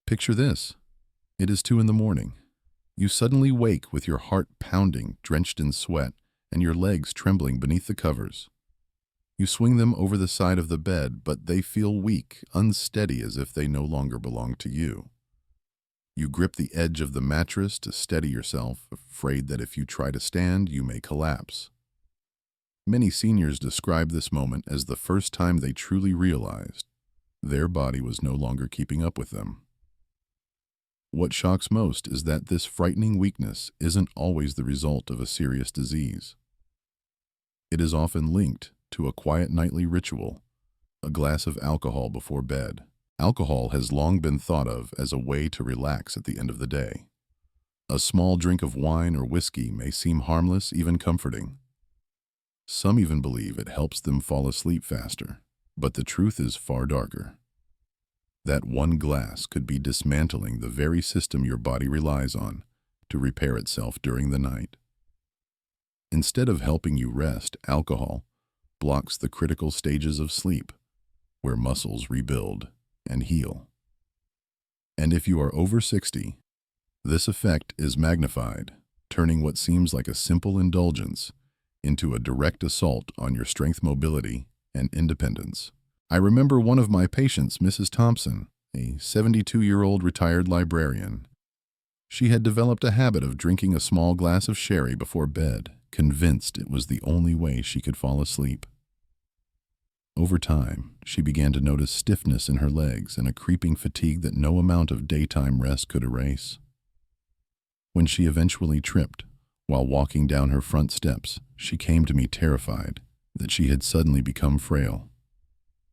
Picture this. It is 2 in the morning. You suddenly wake with your heart pounding, drenched in sweat, and your legs trembling beneath the covers. You swing them over the side of the bed, but they feel weak, unsteady, as if they no longer belong to you. You grip the edge of the mattress to steady yourself, afraid that if you try to stand, you may collapse. Many seniors describe this moment as the first time they truly realized their body was no longer keeping up with them. What shocks most is that this frightening weakness isn't always the result of a serious disease. It is often linked to a quiet nightly ritual, a glass of alcohol before bed. Alcohol has long been thought of as a way to relax at the end of the day. A small drink of wine or whiskey may seem harmless, even comforting. Some even believe it helps them fall asleep faster, but the truth is far darker. That one glass could be dismantling the very system your body relies on to repair itself during the night. Instead of helping you rest, alcohol blocks the critical stages of sleep, where muscles rebuild and heal. And if you are over 60, this effect is magnified, turning what seems like a simple indulgence into a direct assault on your strength, mobility, and independence. I remember one of my patients, Mrs. Thompson, a 72-year-old retired librarian. She had developed a habit of drinking a small glass of sherry before bed, convinced it was the only way she could fall asleep. Over time, she began to notice stiffness in her legs and a creeping fatigue that no amount of daytime rest could erase. When she eventually tripped while walking down her front steps, she came to me terrified that she had suddenly become frail.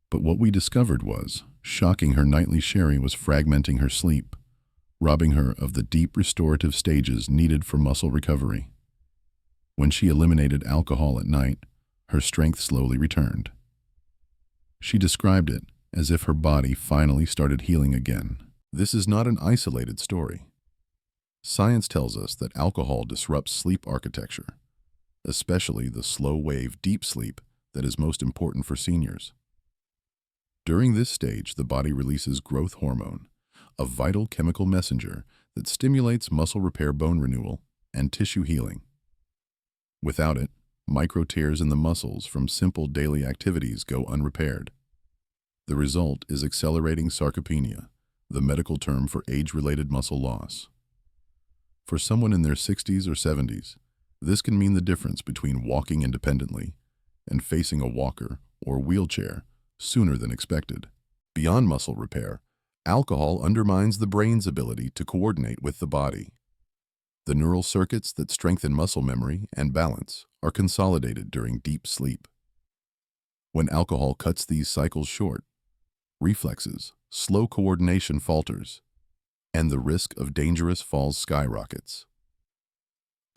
But what we discovered was, shocking, her nightly sherry was fragmenting her sleep, robbing her of the deep restorative stages needed for muscle recovery. When she eliminated alcohol at night, her strength slowly returned. She described it as if her body finally started healing again. This is not an isolated story. Science tells us that alcohol disrupts sleep architecture, especially the slow-wave deep sleep that is most important for seniors. During this stage, the body releases growth hormone, a vital chemical messenger that stimulates muscle repair, bone renewal, and tissue healing. Without it, micro tears in the muscles from simple daily activities go unrepaired. The result is accelerating sarcopenia, the medical term for age-related muscle loss. For someone in their 60s or 70s, this can mean the difference between walking independently and facing a walker or wheelchair sooner than expected. Beyond muscle repair, alcohol undermines the brain's ability to coordinate with the body. The neural circuits that strengthen muscle memory and balance are consolidated during deep sleep. When alcohol cuts these cycles short, reflexes, slow coordination falters, and the risk of dangerous falls skyrockets.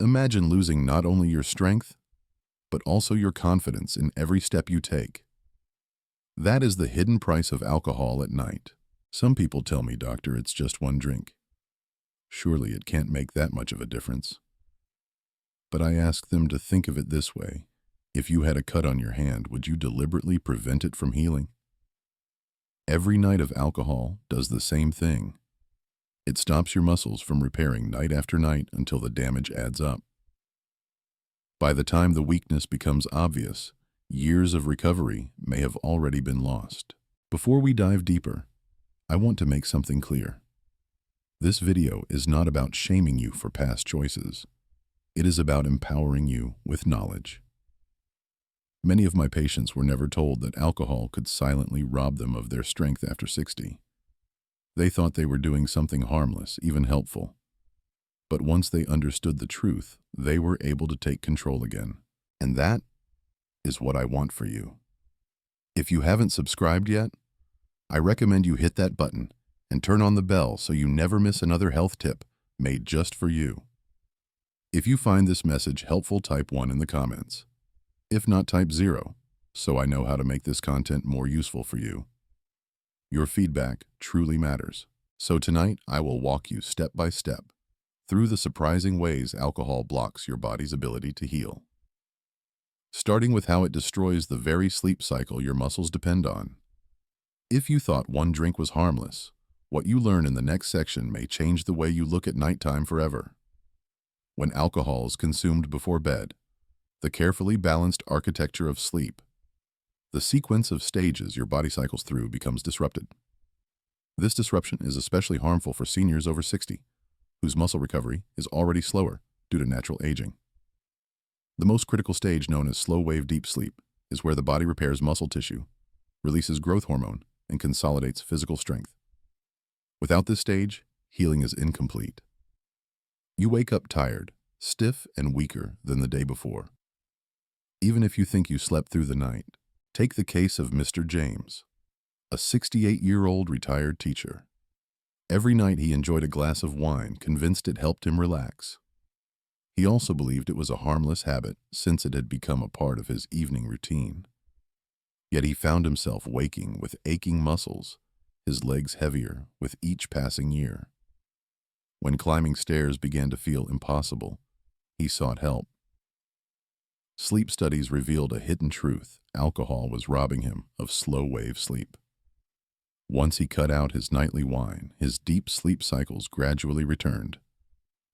Imagine losing not only your strength, but also your confidence in every step you take. That is the hidden price of alcohol at night. Some people tell me, "Doctor, it's just one drink." Surely it can't make that much of a difference. But I ask them to think of it this way. If you had a cut on your hand, would you deliberately prevent it from healing? Every night of alcohol does the same thing. It stops your muscles from repairing night after night until the damage adds up. By the time the weakness becomes obvious, years of recovery may have already been lost. Before we dive deeper, I want to make something clear. This video is not about shaming you for past choices. It is about empowering you with knowledge. Many of my patients were never told that alcohol could silently rob them of their strength after 60. They thought they were doing something harmless, even helpful. But once they understood the truth, they were able to take control again. And that is what I want for you. If you haven't subscribed yet, I recommend you hit that button and turn on the bell so you never miss another health tip made just for you. If you find this message helpful, type 1 in the comments. If not, type 0, so I know how to make this content more useful for you. Your feedback truly matters. So tonight, I will walk you step by step through the surprising ways alcohol blocks your body's ability to heal. Starting with how it destroys the very sleep cycle your muscles depend on. If you thought one drink was harmless, What you learn in the next section may change the way you look at nighttime forever. When alcohol is consumed before bed, the carefully balanced architecture of sleep, the sequence of stages your body cycles through becomes disrupted. This disruption is especially harmful for seniors over 60, whose muscle recovery is already slower due to natural aging. The most critical stage, known as slow-wave deep sleep, is where the body repairs muscle tissue, releases growth hormone, and consolidates physical strength. Without this stage, healing is incomplete. You wake up tired, stiff, and weaker than the day before. Even if you think you slept through the night, take the case of Mr. James, a 68-year-old retired teacher. Every night he enjoyed a glass of wine, convinced it helped him relax. He also believed it was a harmless habit since it had become a part of his evening routine. Yet he found himself waking with aching muscles, his legs heavier with each passing year. When climbing stairs began to feel impossible, he sought help. Sleep studies revealed a hidden truth: alcohol was robbing him of slow-wave sleep. Once he cut out his nightly wine, his deep sleep cycles gradually returned,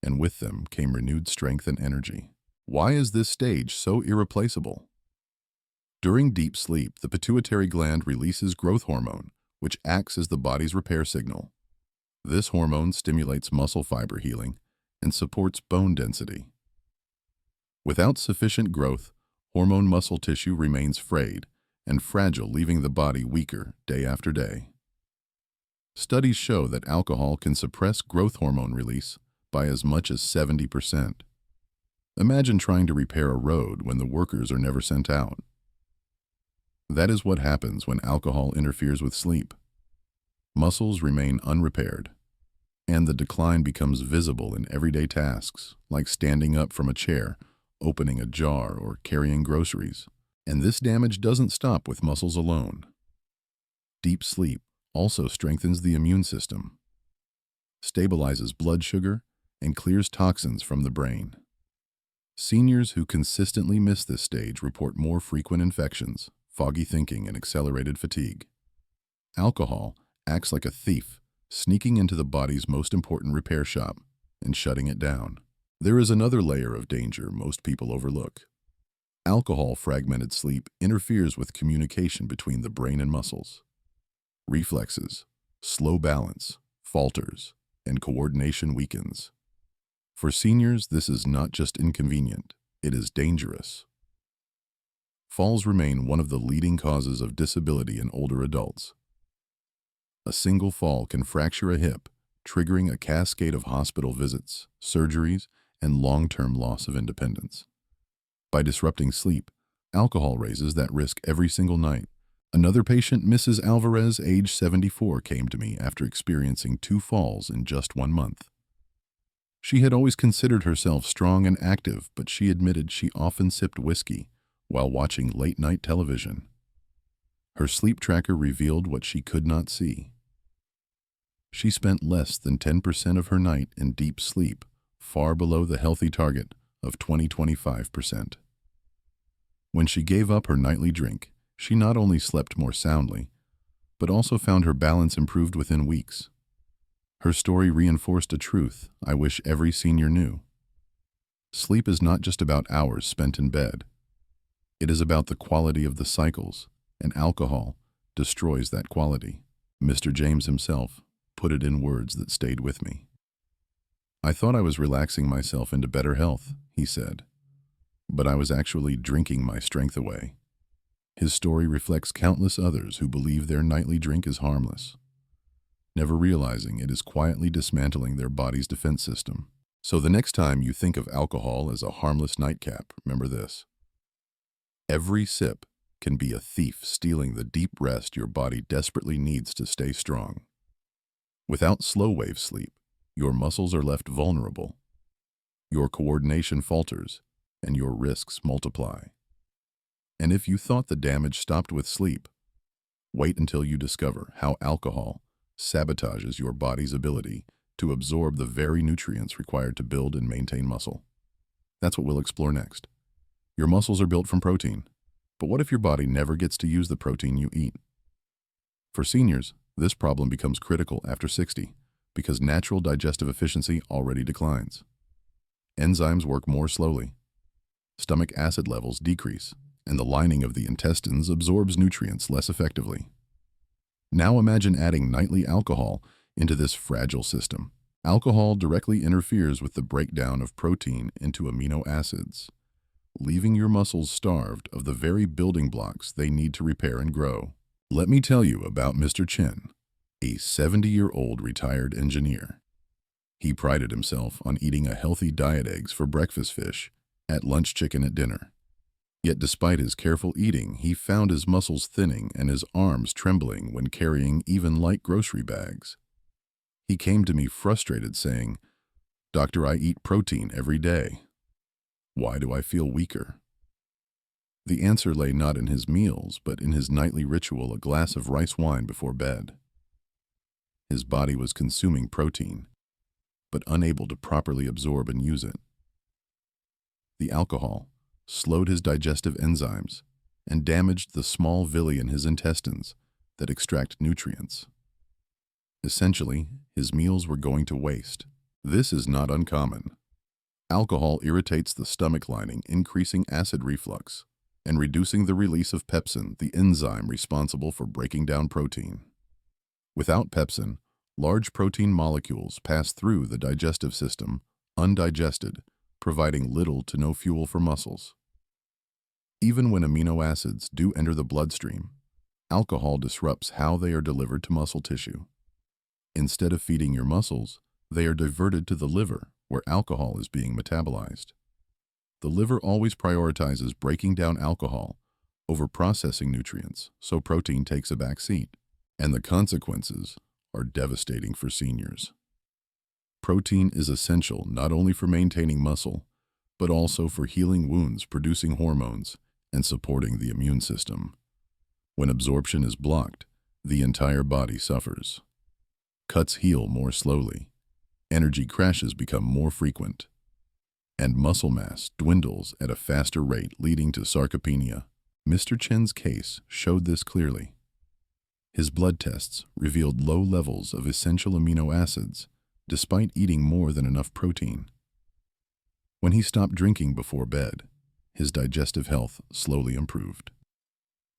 and with them came renewed strength and energy. Why is this stage so irreplaceable? During deep sleep, the pituitary gland releases growth hormone, which acts as the body's repair signal. This hormone stimulates muscle fiber healing and supports bone density. Without sufficient growth, hormone muscle tissue remains frayed and fragile, leaving the body weaker day after day. Studies show that alcohol can suppress growth hormone release by as much as 70%. Imagine trying to repair a road when the workers are never sent out. That is what happens when alcohol interferes with sleep. Muscles remain unrepaired, and the decline becomes visible in everyday tasks, like standing up from a chair, opening a jar, or carrying groceries. And this damage doesn't stop with muscles alone. Deep sleep also strengthens the immune system, stabilizes blood sugar, and clears toxins from the brain. Seniors who consistently miss this stage report more frequent infections, foggy thinking, and accelerated fatigue. Alcohol acts like a thief, sneaking into the body's most important repair shop and shutting it down. There is another layer of danger most people overlook. Alcohol-fragmented sleep interferes with communication between the brain and muscles. Reflexes, slow balance, falters, and coordination weakens. For seniors, this is not just inconvenient, it is dangerous. Falls remain one of the leading causes of disability in older adults. A single fall can fracture a hip, triggering a cascade of hospital visits, surgeries, and long-term loss of independence. By disrupting sleep, alcohol raises that risk every single night. Another patient, Mrs. Alvarez, age 74, came to me after experiencing 2 falls in just 1 month. She had always considered herself strong and active, but she admitted she often sipped whiskey while watching late-night television. Her sleep tracker revealed what she could not see. She spent less than 10% of her night in deep sleep, far below the healthy target of 20–25%. When she gave up her nightly drink, she not only slept more soundly, but also found her balance improved within weeks. Her story reinforced a truth I wish every senior knew. Sleep is not just about hours spent in bed. It is about the quality of the cycles, and alcohol destroys that quality. Mr. James himself put it in words that stayed with me. "I thought I was relaxing myself into better health," he said, "but I was actually drinking my strength away." His story reflects countless others who believe their nightly drink is harmless, never realizing it is quietly dismantling their body's defense system. So the next time you think of alcohol as a harmless nightcap, remember this: every sip can be a thief stealing the deep rest your body desperately needs to stay strong. Without slow-wave sleep, your muscles are left vulnerable, your coordination falters, and your risks multiply. And if you thought the damage stopped with sleep, wait until you discover how alcohol sabotages your body's ability to absorb the very nutrients required to build and maintain muscle. That's what we'll explore next. Your muscles are built from protein, but what if your body never gets to use the protein you eat? For seniors, This problem becomes critical after 60 because natural digestive efficiency already declines. Enzymes work more slowly, stomach acid levels decrease, and the lining of the intestines absorbs nutrients less effectively. Now imagine adding nightly alcohol into this fragile system. Alcohol directly interferes with the breakdown of protein into amino acids, leaving your muscles starved of the very building blocks they need to repair and grow. Let me tell you about Mr. Chen, a 70-year-old retired engineer. He prided himself on eating a healthy diet: eggs for breakfast, fish at lunch, chicken at dinner. Yet despite his careful eating, he found his muscles thinning and his arms trembling when carrying even light grocery bags. He came to me frustrated, saying, "Doctor, I eat protein every day. Why do I feel weaker?" The answer lay not in his meals, but in his nightly ritual: a glass of rice wine before bed. His body was consuming protein, but unable to properly absorb and use it. The alcohol slowed his digestive enzymes and damaged the small villi in his intestines that extract nutrients. Essentially, his meals were going to waste. This is not uncommon. Alcohol irritates the stomach lining, increasing acid reflux and reducing the release of pepsin, the enzyme responsible for breaking down protein. Without pepsin, large protein molecules pass through the digestive system undigested, providing little to no fuel for muscles. Even when amino acids do enter the bloodstream, alcohol disrupts how they are delivered to muscle tissue. Instead of feeding your muscles, they are diverted to the liver, where alcohol is being metabolized. The liver always prioritizes breaking down alcohol over processing nutrients, so protein takes a back seat, and the consequences are devastating for seniors. Protein is essential not only for maintaining muscle, but also for healing wounds, producing hormones, and supporting the immune system. When absorption is blocked, the entire body suffers. Cuts heal more slowly, energy crashes become more frequent, and muscle mass dwindles at a faster rate, leading to sarcopenia. Mr. Chen's case showed this clearly. His blood tests revealed low levels of essential amino acids, despite eating more than enough protein. When he stopped drinking before bed, his digestive health slowly improved.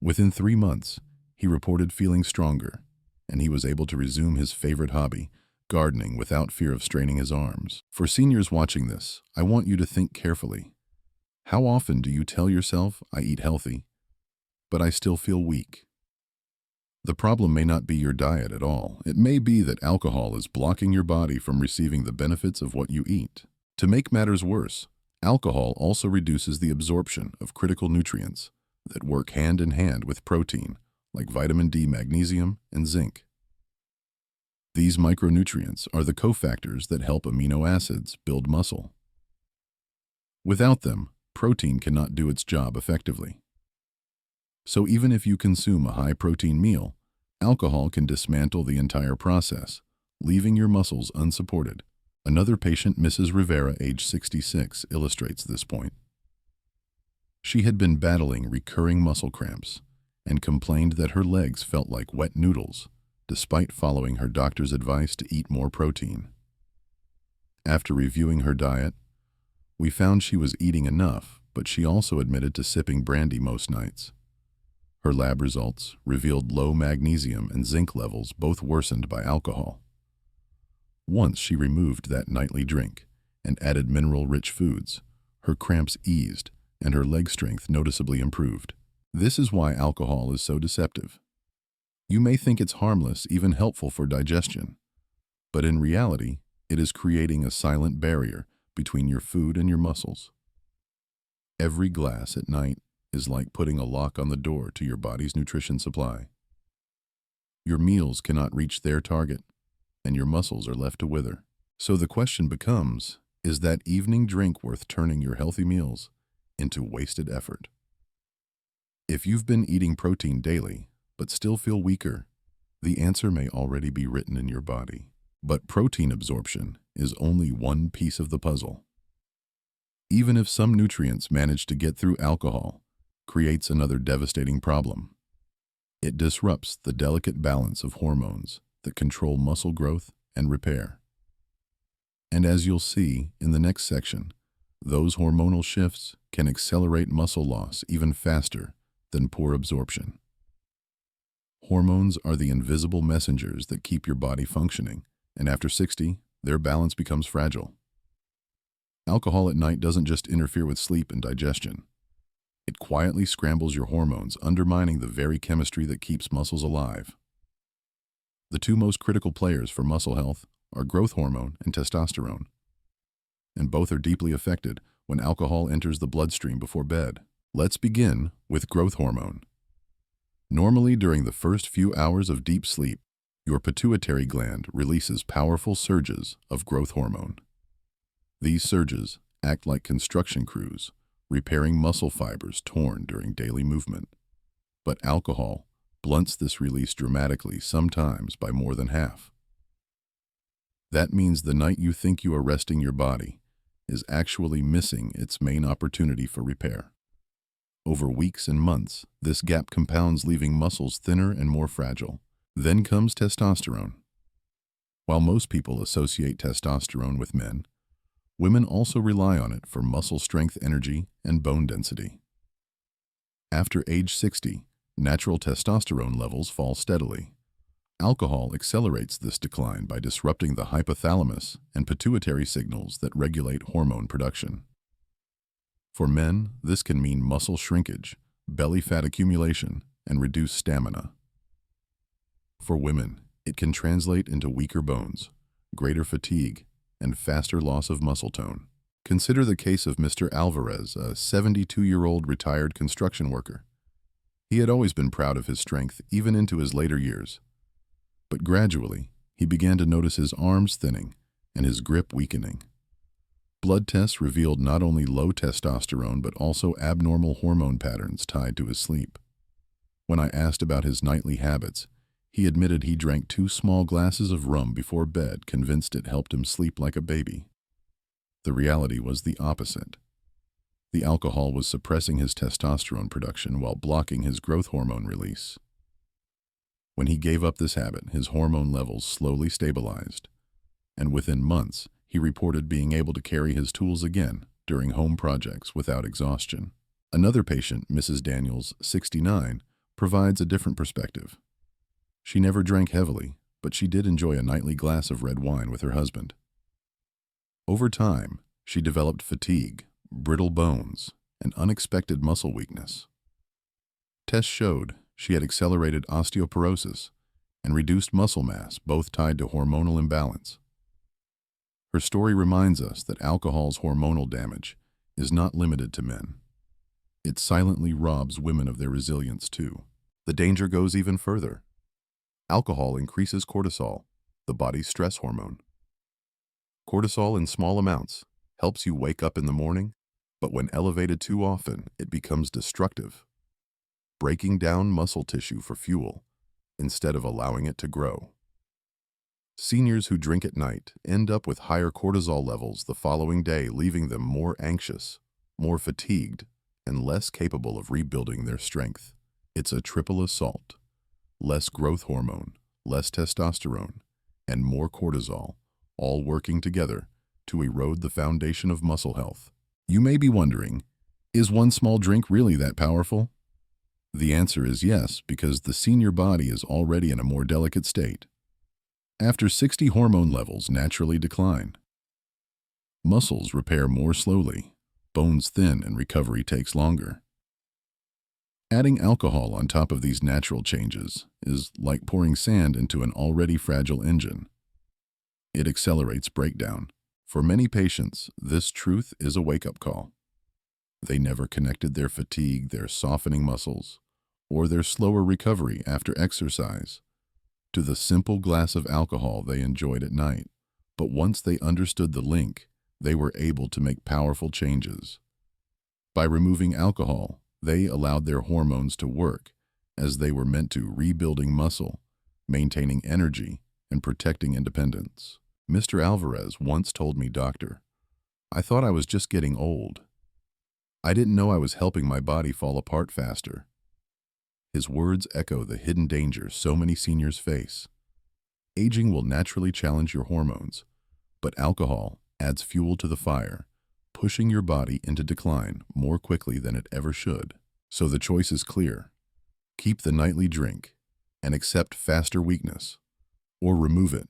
Within 3 months, he reported feeling stronger, and he was able to resume his favorite hobby, gardening, without fear of straining his arms. For seniors watching this, I want you to think carefully. How often do you tell yourself, "I eat healthy, but I still feel weak"? The problem may not be your diet at all. It may be that alcohol is blocking your body from receiving the benefits of what you eat. To make matters worse, alcohol also reduces the absorption of critical nutrients that work hand in hand with protein, like vitamin D, magnesium, and zinc. These micronutrients are the cofactors that help amino acids build muscle. Without them, protein cannot do its job effectively. So even if you consume a high-protein meal, alcohol can dismantle the entire process, leaving your muscles unsupported. Another patient, Mrs. Rivera, age 66, illustrates this point. She had been battling recurring muscle cramps and complained that her legs felt like wet noodles, despite following her doctor's advice to eat more protein. After reviewing her diet, we found she was eating enough, but she also admitted to sipping brandy most nights. Her lab results revealed low magnesium and zinc levels, both worsened by alcohol. Once she removed that nightly drink and added mineral-rich foods, her cramps eased and her leg strength noticeably improved. This is why alcohol is so deceptive. You may think it's harmless, even helpful for digestion, but in reality, it is creating a silent barrier between your food and your muscles. Every glass at night is like putting a lock on the door to your body's nutrition supply. Your meals cannot reach their target, and your muscles are left to wither. So the question becomes, is that evening drink worth turning your healthy meals into wasted effort? If you've been eating protein daily, but still feel weaker, the answer may already be written in your body. But protein absorption is only one piece of the puzzle. Even if some nutrients manage to get through, alcohol creates another devastating problem. It disrupts the delicate balance of hormones that control muscle growth and repair. And as you'll see in the next section, those hormonal shifts can accelerate muscle loss even faster than poor absorption. Hormones are the invisible messengers that keep your body functioning, and after 60, their balance becomes fragile. Alcohol at night doesn't just interfere with sleep and digestion. It quietly scrambles your hormones, undermining the very chemistry that keeps muscles alive. The two most critical players for muscle health are growth hormone and testosterone, and both are deeply affected when alcohol enters the bloodstream before bed. Let's begin with growth hormone. Normally, during the first few hours of deep sleep, your pituitary gland releases powerful surges of growth hormone. These surges act like construction crews, repairing muscle fibers torn during daily movement. But alcohol blunts this release dramatically, sometimes by more than half. That means the night you think you are resting your body is actually missing its main opportunity for repair. Over weeks and months, this gap compounds, leaving muscles thinner and more fragile. Then comes testosterone. While most people associate testosterone with men, women also rely on it for muscle strength, energy, and bone density. After age 60, natural testosterone levels fall steadily. Alcohol accelerates this decline by disrupting the hypothalamus and pituitary signals that regulate hormone production. For men, this can mean muscle shrinkage, belly fat accumulation, and reduced stamina. For women, it can translate into weaker bones, greater fatigue, and faster loss of muscle tone. Consider the case of Mr. Alvarez, a 72-year-old retired construction worker. He had always been proud of his strength, even into his later years. But gradually, he began to notice his arms thinning and his grip weakening. Blood tests revealed not only low testosterone but also abnormal hormone patterns tied to his sleep. When I asked about his nightly habits, he admitted he drank 2 small glasses of rum before bed, convinced it helped him sleep like a baby. The reality was the opposite. The alcohol was suppressing his testosterone production while blocking his growth hormone release. When he gave up this habit, his hormone levels slowly stabilized, and within months, he reported being able to carry his tools again during home projects without exhaustion. Another patient, Mrs. Daniels, 69, provides a different perspective. She never drank heavily, but she did enjoy a nightly glass of red wine with her husband. Over time, she developed fatigue, brittle bones, and unexpected muscle weakness. Tests showed she had accelerated osteoporosis and reduced muscle mass, both tied to hormonal imbalance. Her story reminds us that alcohol's hormonal damage is not limited to men. It silently robs women of their resilience too. The danger goes even further. Alcohol increases cortisol, the body's stress hormone. Cortisol in small amounts helps you wake up in the morning, but when elevated too often, it becomes destructive, breaking down muscle tissue for fuel instead of allowing it to grow. Seniors who drink at night end up with higher cortisol levels the following day, leaving them more anxious, more fatigued, and less capable of rebuilding their strength. It's a triple assault. Less growth hormone, less testosterone, and more cortisol, all working together to erode the foundation of muscle health. You may be wondering, is one small drink really that powerful? The answer is yes, because the senior body is already in a more delicate state. After 60, hormone levels naturally decline. Muscles repair more slowly, bones thin, and recovery takes longer. Adding alcohol on top of these natural changes is like pouring sand into an already fragile engine. It accelerates breakdown. For many patients, this truth is a wake-up call. They never connected their fatigue, their softening muscles, or their slower recovery after exercise to the simple glass of alcohol they enjoyed at night. But once they understood the link, they were able to make powerful changes. By removing alcohol, they allowed their hormones to work as they were meant to, rebuilding muscle, maintaining energy, and protecting independence. Mr. Alvarez once told me, "Doctor, I thought I was just getting old. I didn't know I was helping my body fall apart faster." His words echo the hidden dangers so many seniors face. Aging will naturally challenge your hormones, but alcohol adds fuel to the fire, pushing your body into decline more quickly than it ever should. So the choice is clear. Keep the nightly drink and accept faster weakness, or remove it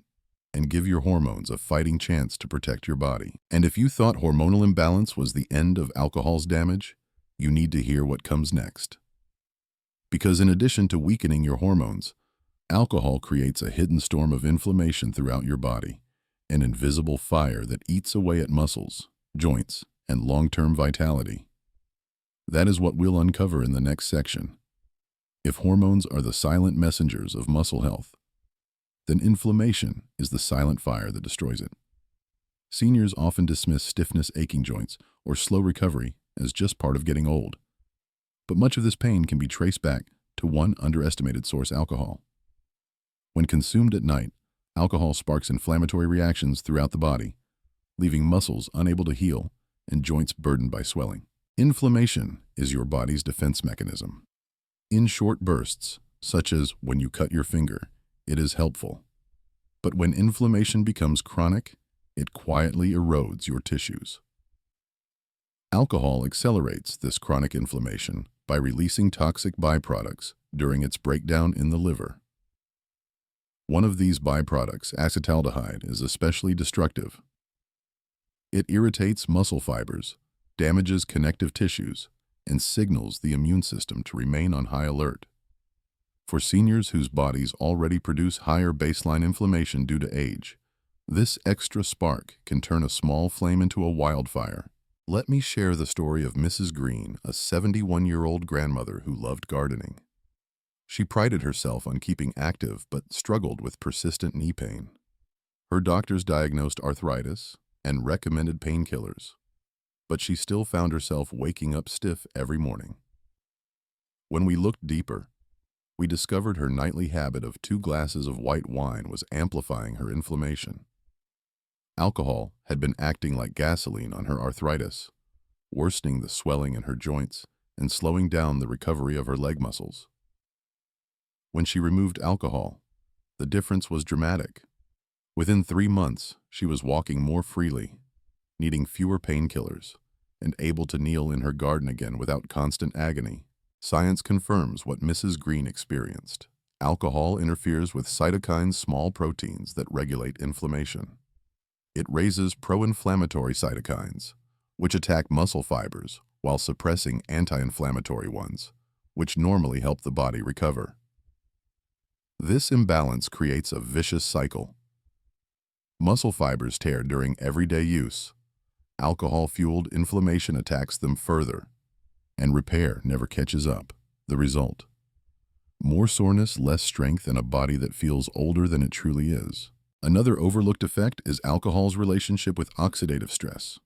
and give your hormones a fighting chance to protect your body. And if you thought hormonal imbalance was the end of alcohol's damage, you need to hear what comes next. Because in addition to weakening your hormones, alcohol creates a hidden storm of inflammation throughout your body, an invisible fire that eats away at muscles, joints, and long-term vitality. That is what we'll uncover in the next section. If hormones are the silent messengers of muscle health, then inflammation is the silent fire that destroys it. Seniors often dismiss stiffness, aching joints, or slow recovery as just part of getting old. But much of this pain can be traced back to one underestimated source: alcohol. When consumed at night, alcohol sparks inflammatory reactions throughout the body, leaving muscles unable to heal and joints burdened by swelling. Inflammation is your body's defense mechanism. In short bursts, such as when you cut your finger, it is helpful. But when inflammation becomes chronic, it quietly erodes your tissues. Alcohol accelerates this chronic inflammation by releasing toxic byproducts during its breakdown in the liver. One of these byproducts, acetaldehyde, is especially destructive. It irritates muscle fibers, damages connective tissues, and signals the immune system to remain on high alert. For seniors whose bodies already produce higher baseline inflammation due to age, this extra spark can turn a small flame into a wildfire. Let me share the story of Mrs. Green, a 71-year-old grandmother who loved gardening. She prided herself on keeping active but struggled with persistent knee pain. Her doctors diagnosed arthritis and recommended painkillers, but she still found herself waking up stiff every morning. When we looked deeper, we discovered her nightly habit of 2 glasses of white wine was amplifying her inflammation. Alcohol had been acting like gasoline on her arthritis, worsening the swelling in her joints and slowing down the recovery of her leg muscles. When she removed alcohol, the difference was dramatic. Within 3 months, she was walking more freely, needing fewer painkillers, and able to kneel in her garden again without constant agony. Science confirms what Mrs. Green experienced. Alcohol interferes with cytokines, small proteins that regulate inflammation. It raises pro-inflammatory cytokines, which attack muscle fibers, while suppressing anti-inflammatory ones, which normally help the body recover. This imbalance creates a vicious cycle. Muscle fibers tear during everyday use. Alcohol-fueled inflammation attacks them further, and repair never catches up. The result: more soreness, less strength, and a body that feels older than it truly is. Another overlooked effect is alcohol's relationship with oxidative stress.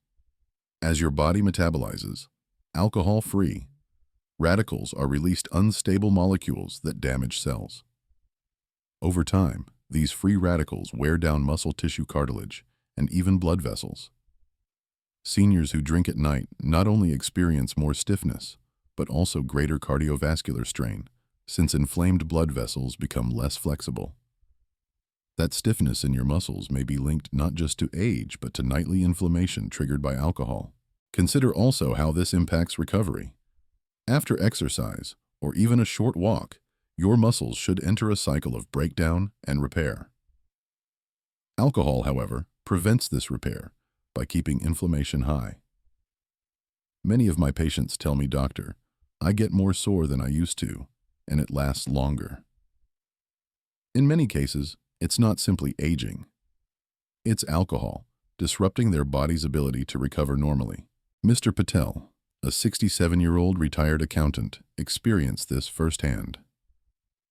As your body metabolizes alcohol-free, radicals are released, unstable molecules that damage cells. Over time, these free radicals wear down muscle tissue, cartilage, and even blood vessels. Seniors who drink at night not only experience more stiffness, but also greater cardiovascular strain, since inflamed blood vessels become less flexible. That stiffness in your muscles may be linked not just to age, but to nightly inflammation triggered by alcohol. Consider also how this impacts recovery. After exercise, or even a short walk, your muscles should enter a cycle of breakdown and repair. Alcohol, however, prevents this repair by keeping inflammation high. Many of my patients tell me, "Doctor, I get more sore than I used to, and it lasts longer." In many cases, it's not simply aging. It's alcohol disrupting their body's ability to recover normally. Mr. Patel, a 67-year-old retired accountant, experienced this firsthand.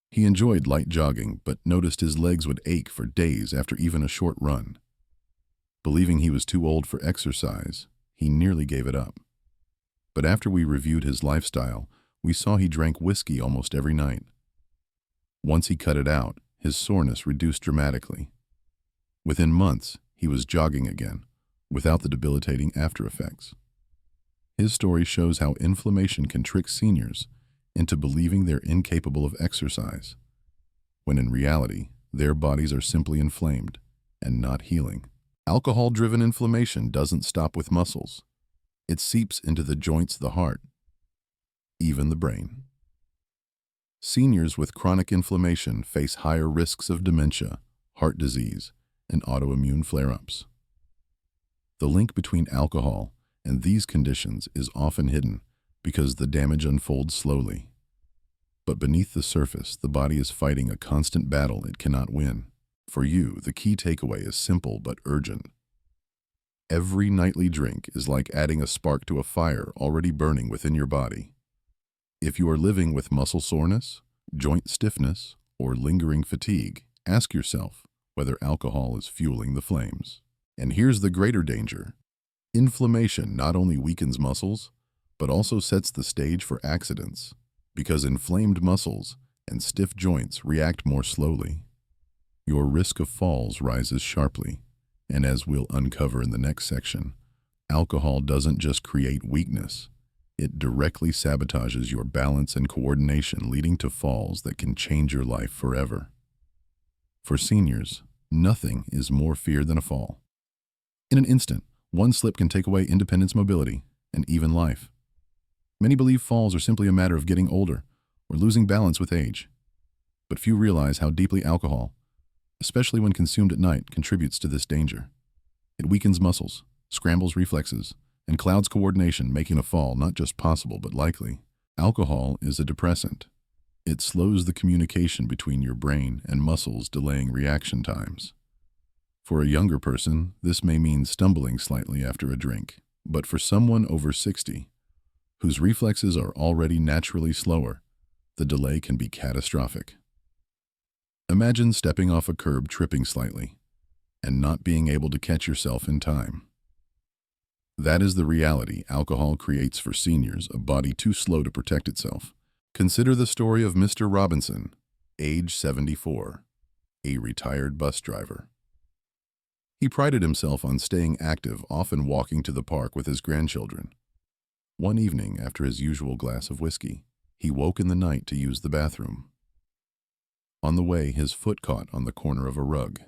He enjoyed light jogging, but noticed his legs would ache for days after even a short run. Believing he was too old for exercise, he nearly gave it up. But after we reviewed his lifestyle, we saw he drank whiskey almost every night. Once he cut it out, his soreness reduced dramatically. Within months, he was jogging again, without the debilitating after effects. His story shows how inflammation can trick seniors into believing they're incapable of exercise, when in reality, their bodies are simply inflamed and not healing. Alcohol-driven inflammation doesn't stop with muscles. It seeps into the joints of the heart, even the brain. Seniors with chronic inflammation face higher risks of dementia, heart disease, and autoimmune flare-ups. The link between alcohol and these conditions is often hidden because the damage unfolds slowly. But beneath the surface, the body is fighting a constant battle it cannot win. For you, the key takeaway is simple but urgent. Every nightly drink is like adding a spark to a fire already burning within your body. If you are living with muscle soreness, joint stiffness, or lingering fatigue, ask yourself whether alcohol is fueling the flames. And here's the greater danger. Inflammation not only weakens muscles, but also sets the stage for accidents, because inflamed muscles and stiff joints react more slowly. Your risk of falls rises sharply, and as we'll uncover in the next section, alcohol doesn't just create weakness, it directly sabotages your balance and coordination, leading to falls that can change your life forever. For seniors, nothing is more feared than a fall. In an instant, one slip can take away independence, mobility, and even life. Many believe falls are simply a matter of getting older or losing balance with age. But few realize how deeply alcohol, especially when consumed at night, contributes to this danger. It weakens muscles, scrambles reflexes, and clouds coordination, making a fall not just possible but likely. Alcohol is a depressant. It slows the communication between your brain and muscles, delaying reaction times. For a younger person, this may mean stumbling slightly after a drink, but for someone over 60, whose reflexes are already naturally slower, the delay can be catastrophic. Imagine stepping off a curb, tripping slightly, and not being able to catch yourself in time. That is the reality alcohol creates for seniors, a body too slow to protect itself. Consider the story of Mr. Robinson, age 74, a retired bus driver. He prided himself on staying active, often walking to the park with his grandchildren. One evening, after his usual glass of whiskey, he woke in the night to use the bathroom. On the way, his foot caught on the corner of a rug.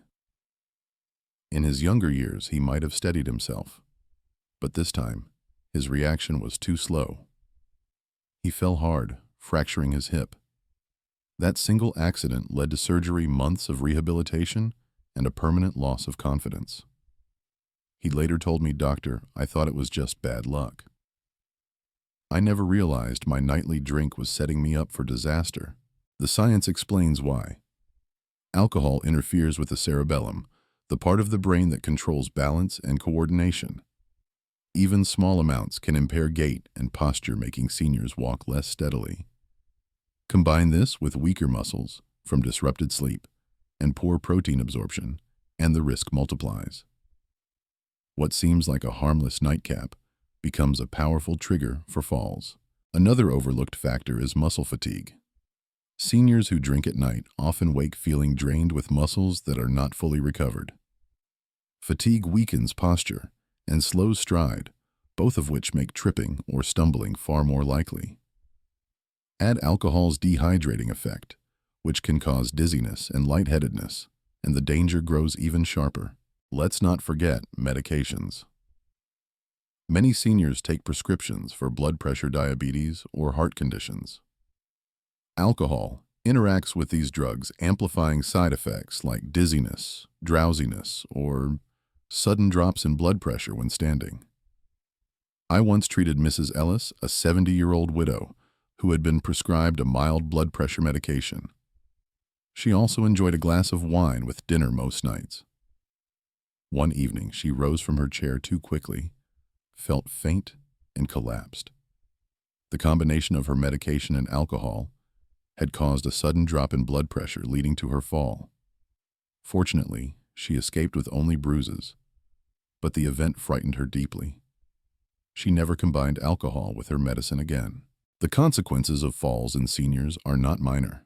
In his younger years, he might have steadied himself, but this time, his reaction was too slow. He fell hard, fracturing his hip. That single accident led to surgery, months of rehabilitation, and a permanent loss of confidence. He later told me, "Doctor, I thought it was just bad luck. I never realized my nightly drink was setting me up for disaster." The science explains why. Alcohol interferes with the cerebellum, the part of the brain that controls balance and coordination. Even small amounts can impair gait and posture, making seniors walk less steadily. Combine this with weaker muscles from disrupted sleep and poor protein absorption, and the risk multiplies. What seems like a harmless nightcap becomes a powerful trigger for falls. Another overlooked factor is muscle fatigue. Seniors who drink at night often wake feeling drained with muscles that are not fully recovered. Fatigue weakens posture and slows stride, both of which make tripping or stumbling far more likely. Add alcohol's dehydrating effect, which can cause dizziness and lightheadedness, and the danger grows even sharper. Let's not forget medications. Many seniors take prescriptions for blood pressure, diabetes, or heart conditions. Alcohol interacts with these drugs, amplifying side effects like dizziness, drowsiness, or sudden drops in blood pressure when standing. I once treated Mrs. Ellis, a 70-year-old widow who had been prescribed a mild blood pressure medication. She also enjoyed a glass of wine with dinner most nights. One evening, she rose from her chair too quickly, felt faint, and collapsed. The combination of her medication and alcohol had caused a sudden drop in blood pressure, leading to her fall. Fortunately, she escaped with only bruises, but the event frightened her deeply. She never combined alcohol with her medicine again. The consequences of falls in seniors are not minor.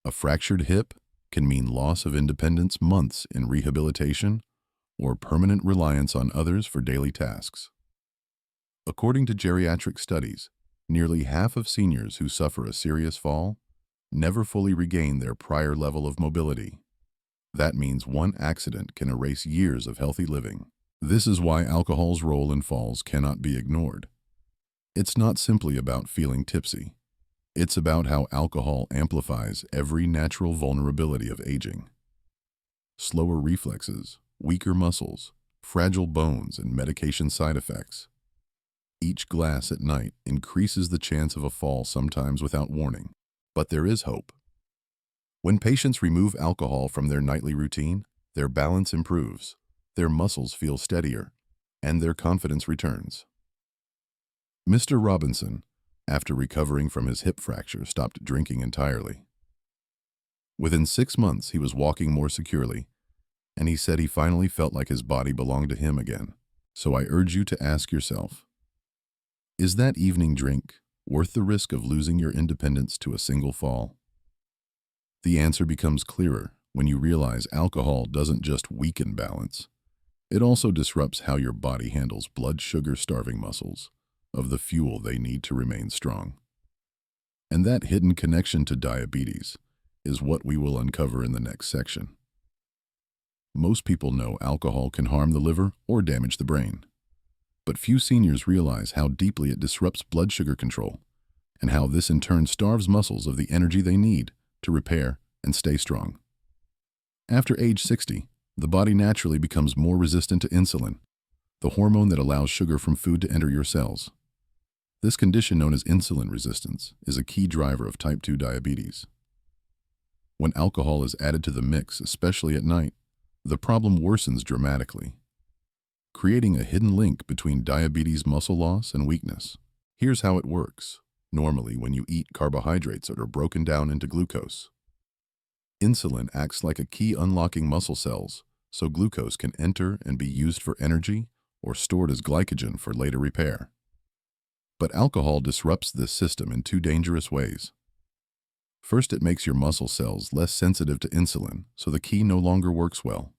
A fractured hip can mean loss of independence, months in rehabilitation, or permanent reliance on others for daily tasks. According to geriatric studies, Nearly half of seniors who suffer a serious fall never fully regain their prior level of mobility. That means one accident can erase years of healthy living. This is why alcohol's role in falls cannot be ignored. It's not simply about feeling tipsy. It's about how alcohol amplifies every natural vulnerability of aging. Slower reflexes, weaker muscles, fragile bones, and medication side effects. Each glass at night increases the chance of a fall, sometimes without warning. But there is hope. When patients remove alcohol from their nightly routine, their balance improves, their muscles feel steadier, and their confidence returns. Mr. Robinson, after recovering from his hip fracture, stopped drinking entirely. Within 6 months, he was walking more securely, and he said he finally felt like his body belonged to him again. So I urge you to ask yourself, is that evening drink worth the risk of losing your independence to a single fall? The answer becomes clearer when you realize alcohol doesn't just weaken balance. It also disrupts how your body handles blood sugar-starving muscles of the fuel they need to remain strong. And that hidden connection to diabetes is what we will uncover in the next section. Most people know alcohol can harm the liver or damage the brain, but few seniors realize how deeply it disrupts blood sugar control and how this in turn starves muscles of the energy they need to repair and stay strong. After age 60, the body naturally becomes more resistant to insulin, the hormone that allows sugar from food to enter your cells. This condition, known as insulin resistance, is a key driver of type 2 diabetes. When alcohol is added to the mix, especially at night, the problem worsens dramatically, creating a hidden link between diabetes, muscle loss, and weakness. Here's how it works. Normally, when you eat carbohydrates that are broken down into glucose, insulin acts like a key unlocking muscle cells, so glucose can enter and be used for energy or stored as glycogen for later repair. But alcohol disrupts this system in two dangerous ways. First, it makes your muscle cells less sensitive to insulin, so the key no longer works well.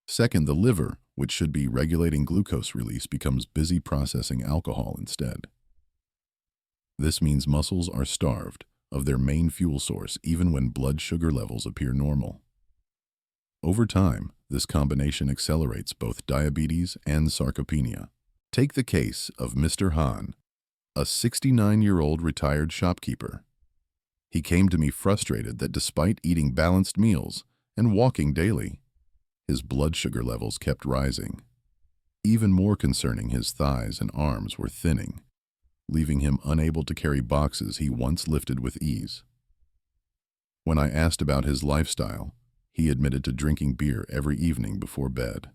Second, the liver, which should be regulating glucose release, becomes busy processing alcohol instead. This means muscles are starved of their main fuel source even when blood sugar levels appear normal. Over time, this combination accelerates both diabetes and sarcopenia. Take the case of Mr. Hahn, a 69-year-old retired shopkeeper. He came to me frustrated that despite eating balanced meals and walking daily, his blood sugar levels kept rising. Even more concerning, his thighs and arms were thinning, leaving him unable to carry boxes he once lifted with ease. When I asked about his lifestyle, he admitted to drinking beer every evening before bed.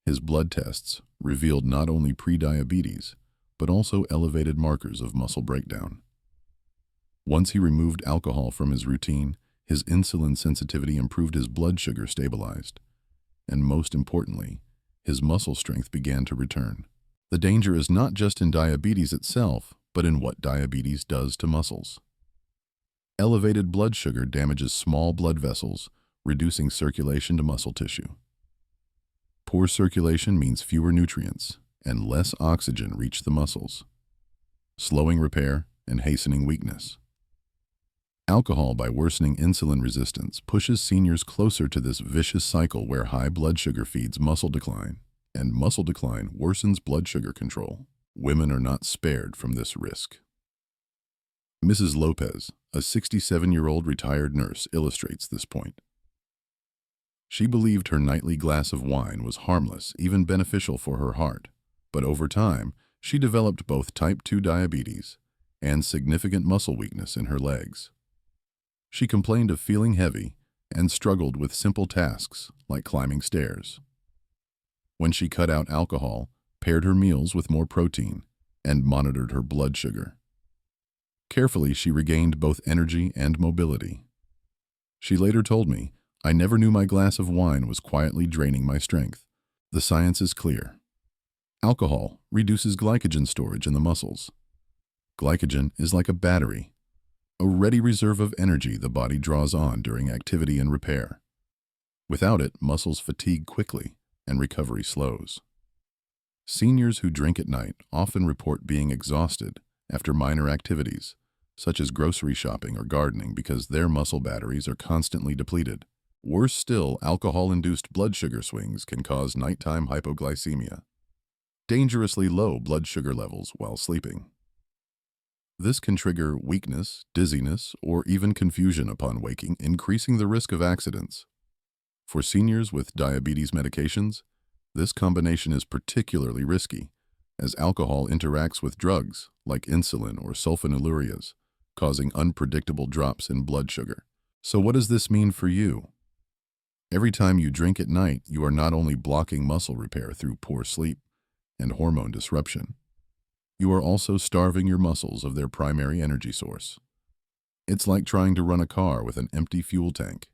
His blood tests revealed not only prediabetes, but also elevated markers of muscle breakdown. Once he removed alcohol from his routine, his insulin sensitivity improved, his blood sugar stabilized, and most importantly, his muscle strength began to return. The danger is not just in diabetes itself, but in what diabetes does to muscles. Elevated blood sugar damages small blood vessels, reducing circulation to muscle tissue. Poor circulation means fewer nutrients and less oxygen reach the muscles, slowing repair and hastening weakness. Alcohol, by worsening insulin resistance, pushes seniors closer to this vicious cycle where high blood sugar feeds muscle decline, and muscle decline worsens blood sugar control. Women are not spared from this risk. Mrs. Lopez, a 67-year-old retired nurse, illustrates this point. She believed her nightly glass of wine was harmless, even beneficial for her heart, but over time, she developed both type 2 diabetes and significant muscle weakness in her legs. She complained of feeling heavy and struggled with simple tasks like climbing stairs. When she cut out alcohol, paired her meals with more protein, and monitored her blood sugar, carefully she regained both energy and mobility. She later told me, "I never knew my glass of wine was quietly draining my strength." The science is clear. Alcohol reduces glycogen storage in the muscles. Glycogen is like a battery, a ready reserve of energy the body draws on during activity and repair. Without it, muscles fatigue quickly and recovery slows. Seniors who drink at night often report being exhausted after minor activities, such as grocery shopping or gardening, because their muscle batteries are constantly depleted. Worse still, alcohol-induced blood sugar swings can cause nighttime hypoglycemia, dangerously low blood sugar levels while sleeping. This can trigger weakness, dizziness, or even confusion upon waking, increasing the risk of accidents. For seniors with diabetes medications, this combination is particularly risky, as alcohol interacts with drugs like insulin or sulfonylureas, causing unpredictable drops in blood sugar. So what does this mean for you? Every time you drink at night, you are not only blocking muscle repair through poor sleep and hormone disruption, you are also starving your muscles of their primary energy source. It's like trying to run a car with an empty fuel tank.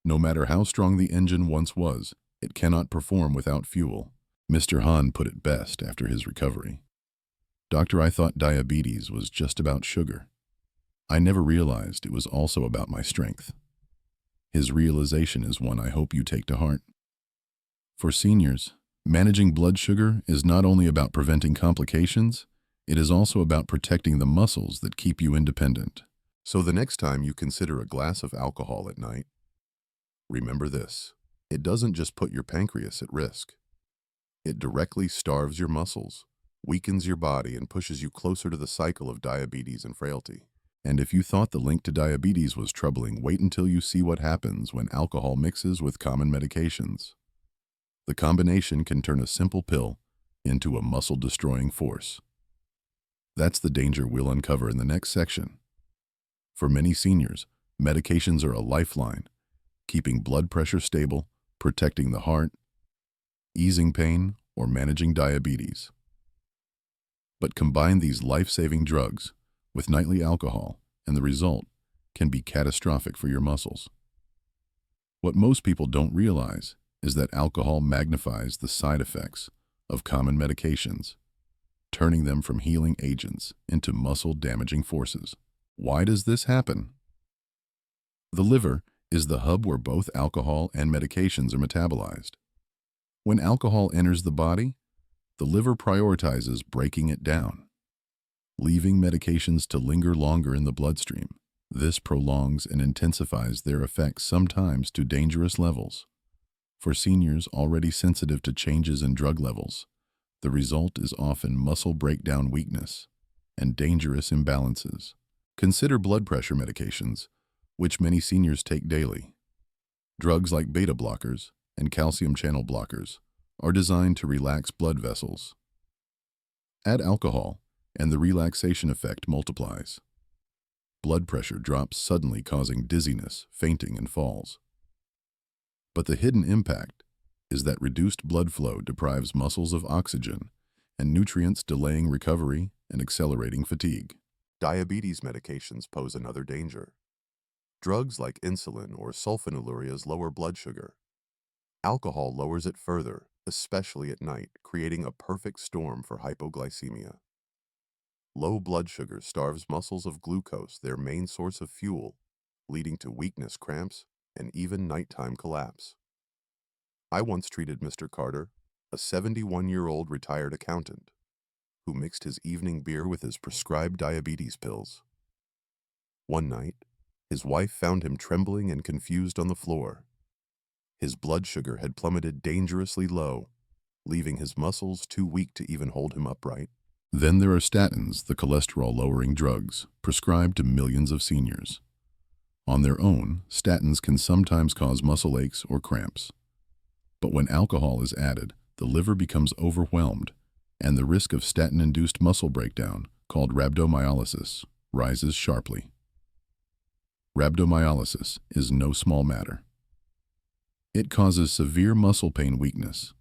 No matter how strong the engine once was, it cannot perform without fuel. Mr. Han put it best after his recovery. "Doctor, I thought diabetes was just about sugar. I never realized it was also about my strength." His realization is one I hope you take to heart. For seniors, managing blood sugar is not only about preventing complications, it is also about protecting the muscles that keep you independent. So the next time you consider a glass of alcohol at night, remember this: it doesn't just put your pancreas at risk. It directly starves your muscles, weakens your body, and pushes you closer to the cycle of diabetes and frailty. And if you thought the link to diabetes was troubling, wait until you see what happens when alcohol mixes with common medications. The combination can turn a simple pill into a muscle-destroying force. That's the danger we'll uncover in the next section. For many seniors, medications are a lifeline, keeping blood pressure stable, protecting the heart, easing pain, or managing diabetes. But combine these life-saving drugs with nightly alcohol, and the result can be catastrophic for your muscles. What most people don't realize is that alcohol magnifies the side effects of common medications, turning them from healing agents into muscle-damaging forces. Why does this happen? The liver is the hub where both alcohol and medications are metabolized. When alcohol enters the body, the liver prioritizes breaking it down, leaving medications to linger longer in the bloodstream. This prolongs and intensifies their effects, sometimes to dangerous levels. For seniors already sensitive to changes in drug levels, the result is often muscle breakdown, weakness, and dangerous imbalances. Consider blood pressure medications, which many seniors take daily. Drugs like beta blockers and calcium channel blockers are designed to relax blood vessels. Add alcohol, and the relaxation effect multiplies. Blood pressure drops suddenly, causing dizziness, fainting, and falls. But the hidden impact is that reduced blood flow deprives muscles of oxygen and nutrients, delaying recovery and accelerating fatigue. Diabetes medications pose another danger. Drugs like insulin or sulfonylureas lower blood sugar. Alcohol lowers it further, especially at night, creating a perfect storm for hypoglycemia. Low blood sugar starves muscles of glucose, their main source of fuel, leading to weakness, cramps, and even nighttime collapse. I once treated Mr. Carter, a 71-year-old retired accountant, who mixed his evening beer with his prescribed diabetes pills. One night, his wife found him trembling and confused on the floor. His blood sugar had plummeted dangerously low, leaving his muscles too weak to even hold him upright. Then there are statins, the cholesterol-lowering drugs, prescribed to millions of seniors. On their own, statins can sometimes cause muscle aches or cramps. But when alcohol is added, the liver becomes overwhelmed, and the risk of statin-induced muscle breakdown, called rhabdomyolysis, rises sharply. Rhabdomyolysis is no small matter. It causes severe muscle pain, weakness,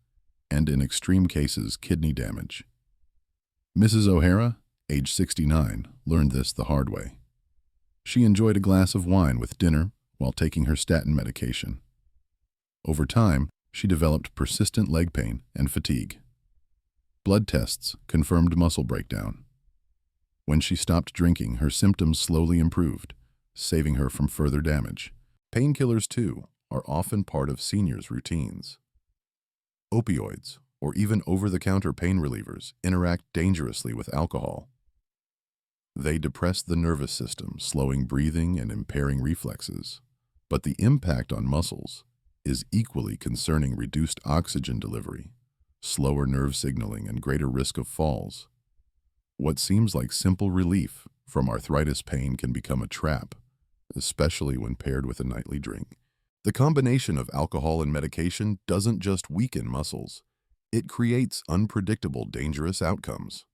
and in extreme cases, kidney damage. Mrs. O'Hara, age 69, learned this the hard way. She enjoyed a glass of wine with dinner while taking her statin medication. Over time, she developed persistent leg pain and fatigue. Blood tests confirmed muscle breakdown. When she stopped drinking, her symptoms slowly improved, saving her from further damage. Painkillers, too, are often part of seniors' routines. Opioids, or even over-the-counter pain relievers, interact dangerously with alcohol, They depress the nervous system, slowing breathing and impairing reflexes. But the impact on muscles is equally concerning: reduced oxygen delivery, slower nerve signaling, and greater risk of falls. What seems like simple relief from arthritis pain can become a trap, especially when paired with a nightly drink. The combination of alcohol and medication doesn't just weaken muscles, it creates unpredictable, dangerous outcomes.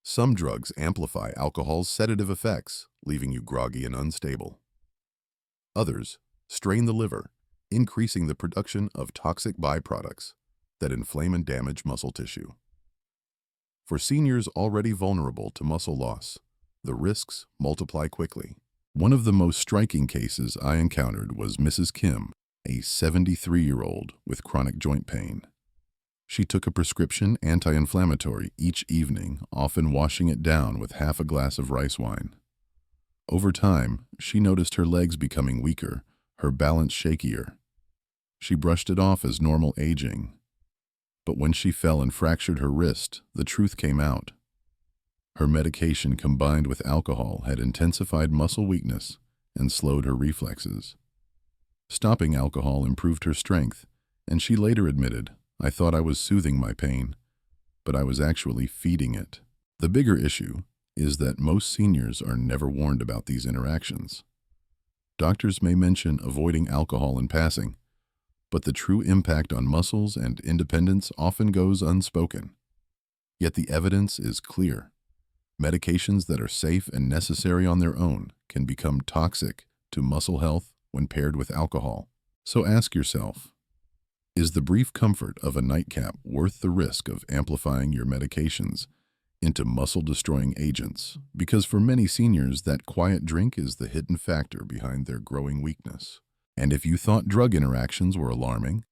Some drugs amplify alcohol's sedative effects, leaving you groggy and unstable. Others strain the liver, increasing the production of toxic byproducts that inflame and damage muscle tissue. For seniors already vulnerable to muscle loss, the risks multiply quickly. One of the most striking cases I encountered was Mrs. Kim, a 73-year-old with chronic joint pain. She took a prescription anti-inflammatory each evening, often washing it down with half a glass of rice wine. Over time, she noticed her legs becoming weaker, her balance shakier. She brushed it off as normal aging. But when she fell and fractured her wrist, the truth came out. Her medication combined with alcohol had intensified muscle weakness and slowed her reflexes. Stopping alcohol improved her strength, and she later admitted, "I thought I was soothing my pain, but I was actually feeding it." The bigger issue is that most seniors are never warned about these interactions. Doctors may mention avoiding alcohol in passing, but the true impact on muscles and independence often goes unspoken. Yet the evidence is clear. Medications that are safe and necessary on their own can become toxic to muscle health when paired with alcohol. So ask yourself, is the brief comfort of a nightcap worth the risk of amplifying your medications into muscle-destroying agents? Because for many seniors, that quiet drink is the hidden factor behind their growing weakness. And if you thought drug interactions were alarming,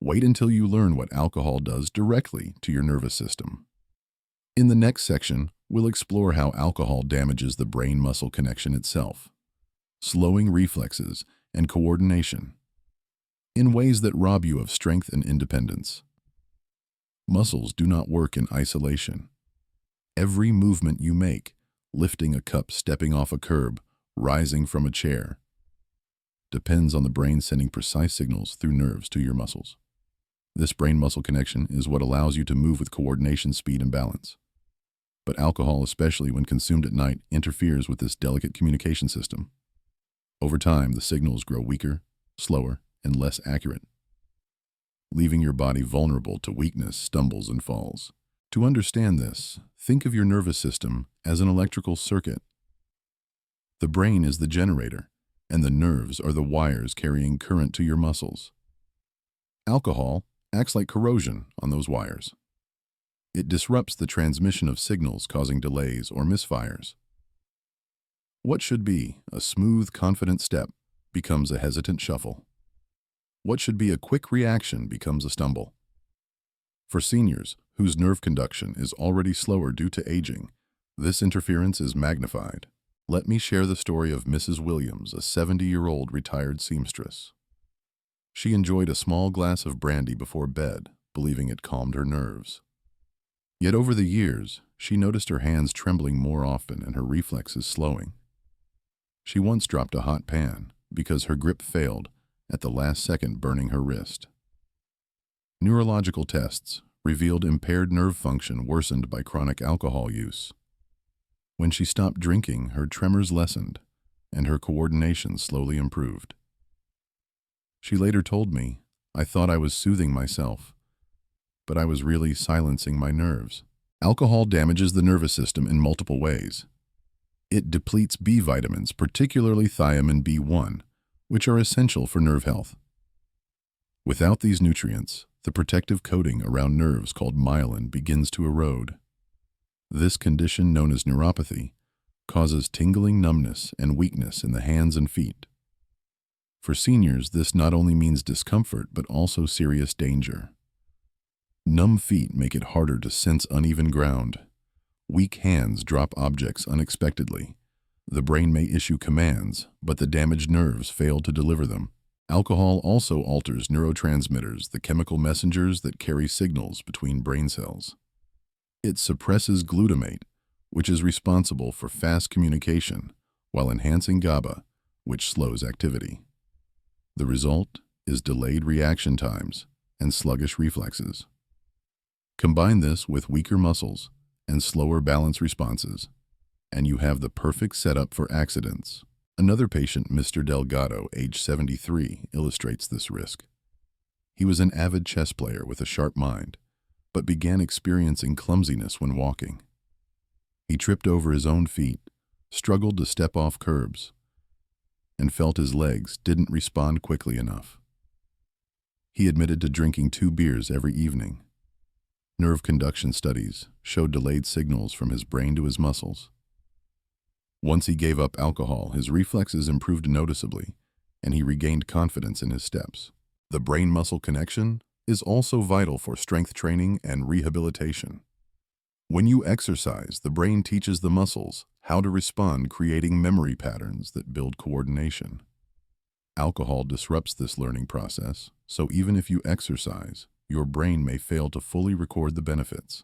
wait until you learn what alcohol does directly to your nervous system. In the next section, we'll explore how alcohol damages the brain-muscle connection itself, slowing reflexes and coordination in ways that rob you of strength and independence. Muscles do not work in isolation. Every movement you make, lifting a cup, stepping off a curb, rising from a chair, depends on the brain sending precise signals through nerves to your muscles. This brain-muscle connection is what allows you to move with coordination, speed, and balance. But alcohol, especially when consumed at night, interferes with this delicate communication system. Over time, the signals grow weaker, slower, and less accurate, leaving your body vulnerable to weakness, stumbles, and falls. To understand this, think of your nervous system as an electrical circuit. The brain is the generator, and the nerves are the wires carrying current to your muscles. Alcohol acts like corrosion on those wires. It disrupts the transmission of signals, causing delays or misfires. What should be a smooth, confident step becomes a hesitant shuffle. What should be a quick reaction becomes a stumble. For seniors whose nerve conduction is already slower due to aging, this interference is magnified. Let me share the story of Mrs. Williams, a 70-year-old retired seamstress. She enjoyed a small glass of brandy before bed, believing it calmed her nerves. Yet over the years, she noticed her hands trembling more often and her reflexes slowing. She once dropped a hot pan because her grip failed, at the last second burning her wrist. Neurological tests revealed impaired nerve function worsened by chronic alcohol use. When she stopped drinking, her tremors lessened, and her coordination slowly improved. She later told me, "I thought I was soothing myself, but I was really silencing my nerves." Alcohol damages the nervous system in multiple ways. It depletes B vitamins, particularly thiamine B1, which are essential for nerve health. Without these nutrients, the protective coating around nerves called myelin begins to erode. This condition, known as neuropathy, causes tingling, numbness, and weakness in the hands and feet. For seniors, this not only means discomfort, but also serious danger. Numb feet make it harder to sense uneven ground. Weak hands drop objects unexpectedly. The brain may issue commands, but the damaged nerves fail to deliver them. Alcohol also alters neurotransmitters, the chemical messengers that carry signals between brain cells. It suppresses glutamate, which is responsible for fast communication, while enhancing GABA, which slows activity. The result is delayed reaction times and sluggish reflexes. Combine this with weaker muscles and slower balance responses, and you have the perfect setup for accidents. Another patient, Mr. Delgado, age 73, illustrates this risk. He was an avid chess player with a sharp mind, but began experiencing clumsiness when walking. He tripped over his own feet, struggled to step off curbs, and felt his legs didn't respond quickly enough. He admitted to drinking 2 beers every evening. Nerve conduction studies showed delayed signals from his brain to his muscles. Once he gave up alcohol, his reflexes improved noticeably, and he regained confidence in his steps. The brain-muscle connection is also vital for strength training and rehabilitation. When you exercise, the brain teaches the muscles how to respond, creating memory patterns that build coordination. Alcohol disrupts this learning process, so even if you exercise, your brain may fail to fully record the benefits.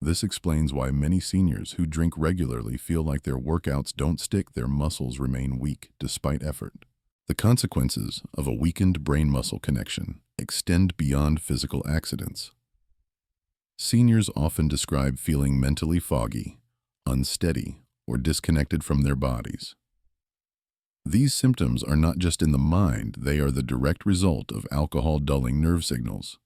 This explains why many seniors who drink regularly feel like their workouts don't stick, their muscles remain weak despite effort. The consequences of a weakened brain-muscle connection extend beyond physical accidents. Seniors often describe feeling mentally foggy, unsteady, or disconnected from their bodies. These symptoms are not just in the mind, they are the direct result of alcohol dulling nerve signals.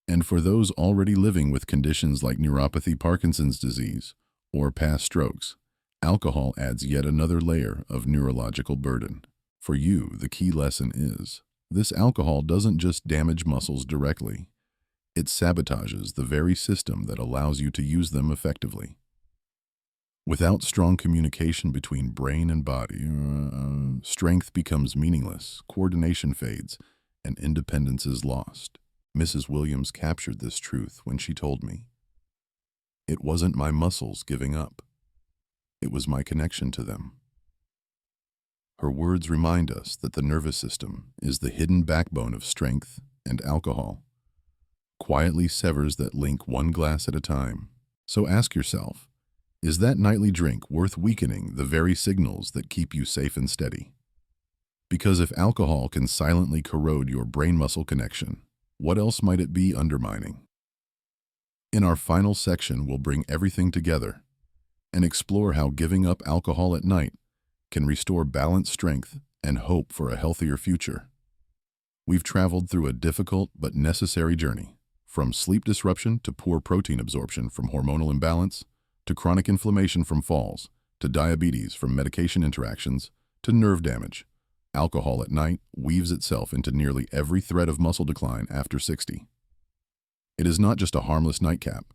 And for those already living with conditions like neuropathy, Parkinson's disease, or past strokes, alcohol adds yet another layer of neurological burden. For you, the key lesson is, this alcohol doesn't just damage muscles directly, it sabotages the very system that allows you to use them effectively. Without strong communication between brain and body, strength becomes meaningless, coordination fades, and independence is lost. Mrs. Williams captured this truth when she told me, "It wasn't my muscles giving up. It was my connection to them." Her words remind us that the nervous system is the hidden backbone of strength, and alcohol quietly severs that link one glass at a time. So ask yourself, is that nightly drink worth weakening the very signals that keep you safe and steady? Because if alcohol can silently corrode your brain-muscle connection, what else might it be undermining? In our final section, we'll bring everything together and explore how giving up alcohol at night can restore balance, strength, and hope for a healthier future. We've traveled through a difficult but necessary journey, from sleep disruption to poor protein absorption from hormonal imbalance, to chronic inflammation from falls, to diabetes from medication interactions, to nerve damage. Alcohol at night weaves itself into nearly every thread of muscle decline after 60. It is not just a harmless nightcap.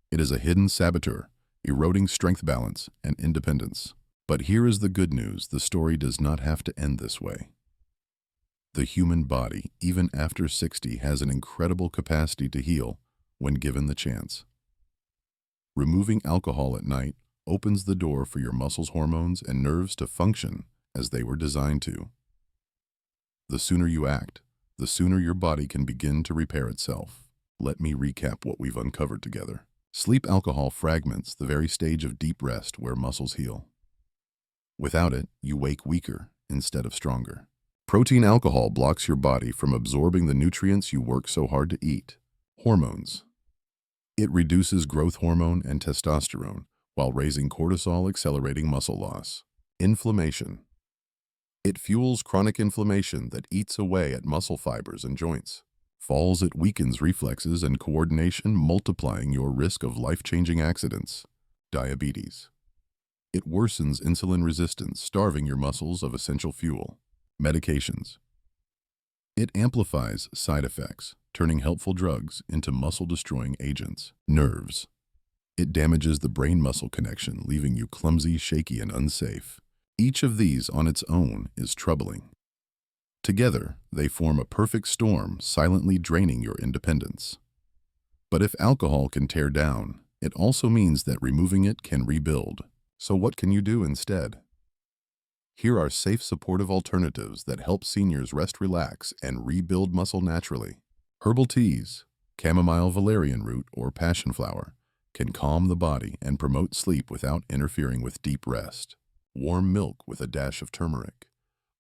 It is a hidden saboteur, eroding strength, balance, and independence. But here is the good news: the story does not have to end this way. The human body, even after 60, has an incredible capacity to heal when given the chance. Removing alcohol at night opens the door for your muscles, hormones, and nerves to function as they were designed to. The sooner you act, the sooner your body can begin to repair itself. Let me recap what we've uncovered together. Sleep alcohol fragments the very stage of deep rest where muscles heal. Without it, you wake weaker instead of stronger. Protein alcohol blocks your body from absorbing the nutrients you work so hard to eat. Hormones. It reduces growth hormone and testosterone while raising cortisol, accelerating muscle loss. Inflammation. It fuels chronic inflammation that eats away at muscle fibers and joints. Falls. It weakens reflexes and coordination, multiplying your risk of life-changing accidents. Diabetes. It worsens insulin resistance, starving your muscles of essential fuel. Medications. It amplifies side effects, turning helpful drugs into muscle-destroying agents. Nerves. It damages the brain-muscle connection, leaving you clumsy, shaky, and unsafe. Each of these on its own is troubling. Together, they form a perfect storm, silently draining your independence. But if alcohol can tear down, it also means that removing it can rebuild. So what can you do instead? Here are safe, supportive alternatives that help seniors rest, relax, and rebuild muscle naturally. Herbal teas, chamomile, valerian root, or passion flower, can calm the body and promote sleep without interfering with deep rest. Warm milk with a dash of turmeric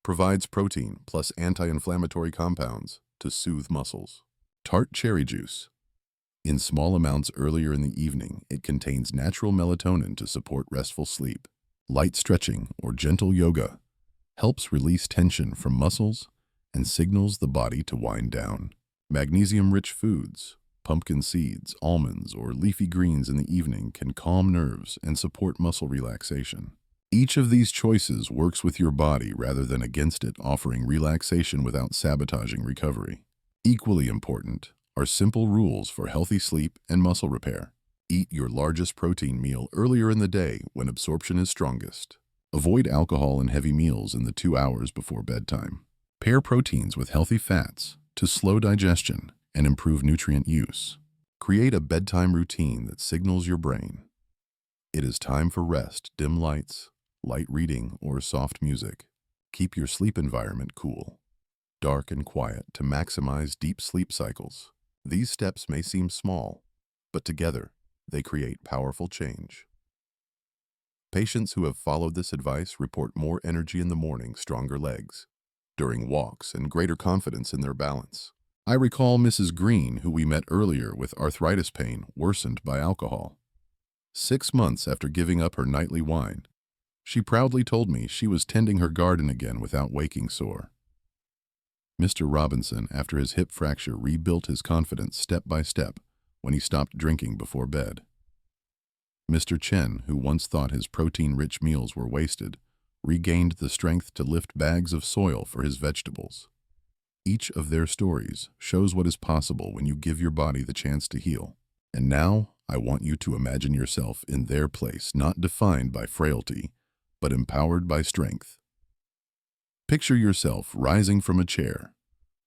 provides protein plus anti-inflammatory compounds to soothe muscles. Tart cherry juice. In small amounts earlier in the evening, it contains natural melatonin to support restful sleep. Light stretching or gentle yoga helps release tension from muscles and signals the body to wind down. Magnesium-rich foods, pumpkin seeds, almonds, or leafy greens in the evening can calm nerves and support muscle relaxation. Each of these choices works with your body rather than against it, offering relaxation without sabotaging recovery. Equally important are simple rules for healthy sleep and muscle repair. Eat your largest protein meal earlier in the day when absorption is strongest. Avoid alcohol and heavy meals in the 2 hours before bedtime. Pair proteins with healthy fats to slow digestion and improve nutrient use. Create a bedtime routine that signals your brain it is time for rest. Dim lights, light reading, or soft music. Keep your sleep environment cool, dark, and quiet to maximize deep sleep cycles. These steps may seem small, but together they create powerful change. Patients who have followed this advice report more energy in the morning, stronger legs during walks, and greater confidence in their balance. I recall Mrs. Green, who we met earlier with arthritis pain worsened by alcohol. 6 months after giving up her nightly wine, she proudly told me she was tending her garden again without waking sore. Mr. Robinson, after his hip fracture, rebuilt his confidence step by step when he stopped drinking before bed. Mr. Chen, who once thought his protein-rich meals were wasted, regained the strength to lift bags of soil for his vegetables. Each of their stories shows what is possible when you give your body the chance to heal. And now, I want you to imagine yourself in their place, not defined by frailty, but empowered by strength. Picture yourself rising from a chair,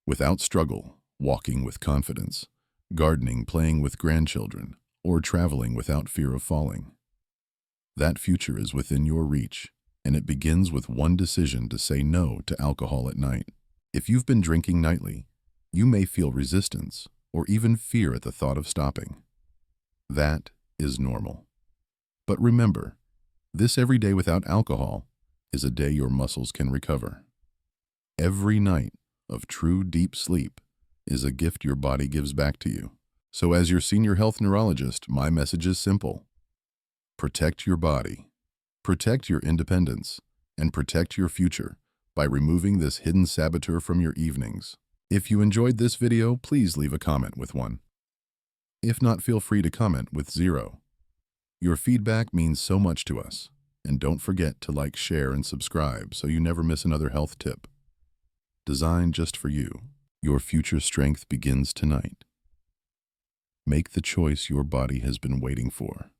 without struggle, walking with confidence, gardening, playing with grandchildren, or traveling without fear of falling. That future is within your reach, and it begins with one decision to say no to alcohol at night. If you've been drinking nightly, you may feel resistance or even fear at the thought of stopping. That is normal. But remember, this every day without alcohol is a day your muscles can recover. Every night of true deep sleep is a gift your body gives back to you. So as your senior health neurologist, my message is simple. Protect your body, protect your independence, and protect your future by removing this hidden saboteur from your evenings. If you enjoyed this video, please leave a comment with 1. If not, feel free to comment with 0. Your feedback means so much to us. And don't forget to like, share, and subscribe so you never miss another health tip. Designed just for you. Your future strength begins tonight. Make the choice your body has been waiting for.